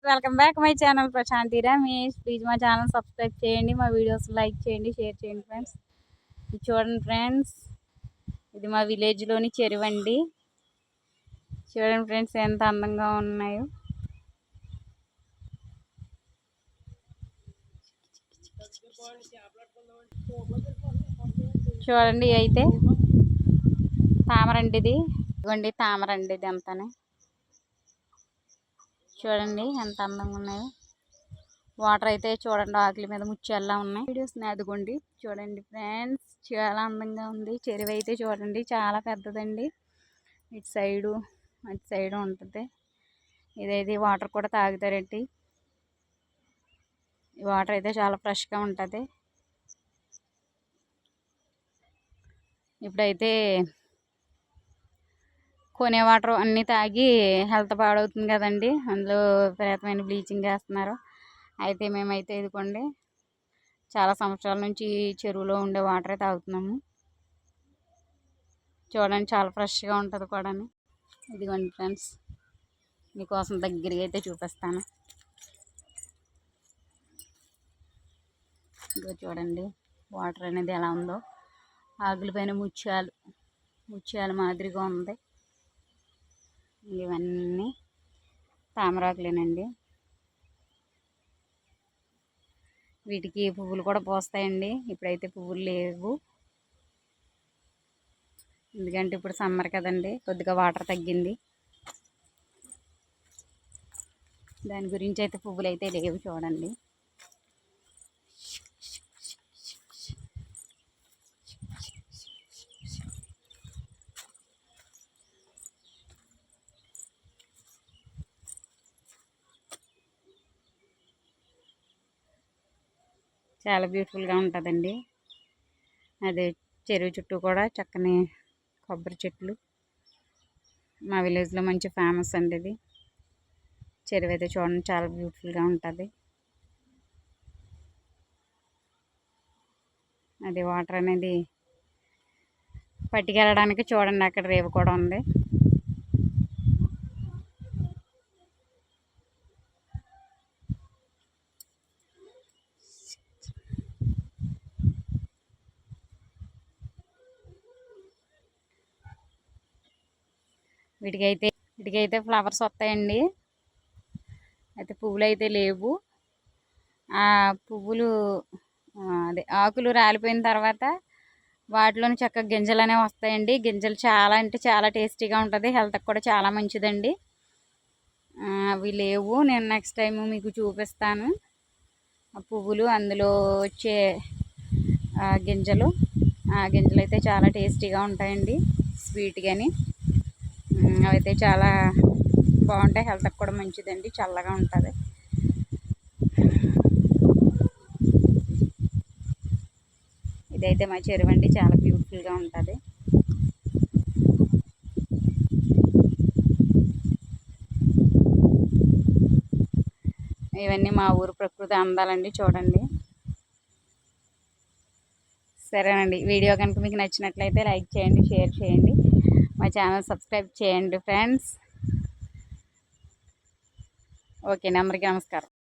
Welcome back my channel Prashanthi Ramesh. Please మా channel subscribe చేయండి, మా వీడియోస్ లైక్ చేయండి, షేర్ చేయండి ఫ్రెండ్స్. చూడండి ఫ్రెండ్స్, ఇది మా విలేజ్లోని చెరువు అండి. చూడండి ఫ్రెండ్స్ ఎంత అందంగా ఉన్నాయో. చూడండి అయితే తామరండి, ఇది ఇదిగోండి తామరండి, ఇది అంతానే చూడండి ఎంత అందంగా ఉన్నాయో. వాటర్ అయితే చూడండి ఆకుల మీద ముత్యాల్లా ఉన్నాయి. వీడియోస్ అదిగోండి చూడండి ఫ్రెండ్స్, చాలా అందంగా ఉంది. చెరువు అయితే చూడండి చాలా పెద్దదండి. ఇటు సైడు అటు సైడు ఉంటుంది. ఇదైతే వాటర్ కూడా తాగుతారండి. ఈ వాటర్ అయితే చాలా ఫ్రెష్గా ఉంటుంది. ఇప్పుడైతే కొనే వాటర్ అన్నీ తాగి హెల్త్ పాడవుతుంది కదండి. అందులో విపరీతమైన బ్లీచింగ్ వేస్తున్నారు. అయితే మేమైతే ఇదిగోండి చాలా సంవత్సరాల నుంచి చెరువులో ఉండే వాటరే తాగుతున్నాము. చూడండి చాలా ఫ్రెష్గా ఉంటుంది కూడా. ఇదిగోండి ఫ్రెండ్స్, మీకోసం దగ్గరగా అయితే చూపిస్తాను. ఇదిగో చూడండి వాటర్ అనేది ఎలా ఉందో. ఆకుల పైన ముత్యాలు మాదిరిగా ఉంది. ఇవన్నీ తామరాకులేనండి. వీటికి పువ్వులు కూడా పోస్తాయండి. ఇప్పుడైతే పువ్వులు లేవు, ఎందుకంటే ఇప్పుడు సమ్మర్ కదండి, కొద్దిగా వాటర్ తగ్గింది. దాని గురించి అయితే పువ్వులు అయితే లేవు. చూడండి చాలా బ్యూటిఫుల్గా ఉంటుందండి. అదే చెరువు చుట్టూ కూడా చక్కని కొబ్బరి చెట్లు. మా విలేజ్లో మంచి ఫేమస్ అండి ఇది. చెరువు అయితే చూడండి చాలా బ్యూటిఫుల్గా ఉంటుంది. అది వాటర్ అనేది పట్టుకెళ్ళడానికి చూడండి అక్కడ రేవు కూడా ఉంది. వీటికైతే ఫ్లవర్స్ వస్తాయండి. అయితే పువ్వులు అయితే లేవు. ఆ పువ్వులు అదే ఆకులు రాలిపోయిన తర్వాత వాటిలోని చక్కగా గింజలు అనేవి వస్తాయండి. గింజలు చాలా అంటే చాలా టేస్టీగా ఉంటుంది. హెల్త్కి కూడా చాలా మంచిదండి. అవి లేవు, నేను నెక్స్ట్ టైం మీకు చూపిస్తాను. ఆ పువ్వులు, అందులో వచ్చే గింజలు. ఆ గింజలు అయితే చాలా టేస్టీగా ఉంటాయండి, స్వీట్గాని. అవైతే చాలా బాగుంటాయి, హెల్త్కి కూడా మంచిదండి, చల్లగా ఉంటుంది. ఇదైతే మా చెరువు అండి, చాలా బ్యూటిఫుల్గా ఉంటుంది. ఇవన్నీ మా ఊరు ప్రకృతి అందాలండి. చూడండి. సరేనండి, వీడియో కనుక మీకు నచ్చినట్లయితే లైక్ చేయండి, షేర్ చేయండి, మా ఛానల్ సబ్స్క్రైబ్ చేయండి ఫ్రెండ్స్. ఓకే, అందరికీ నమస్కారం.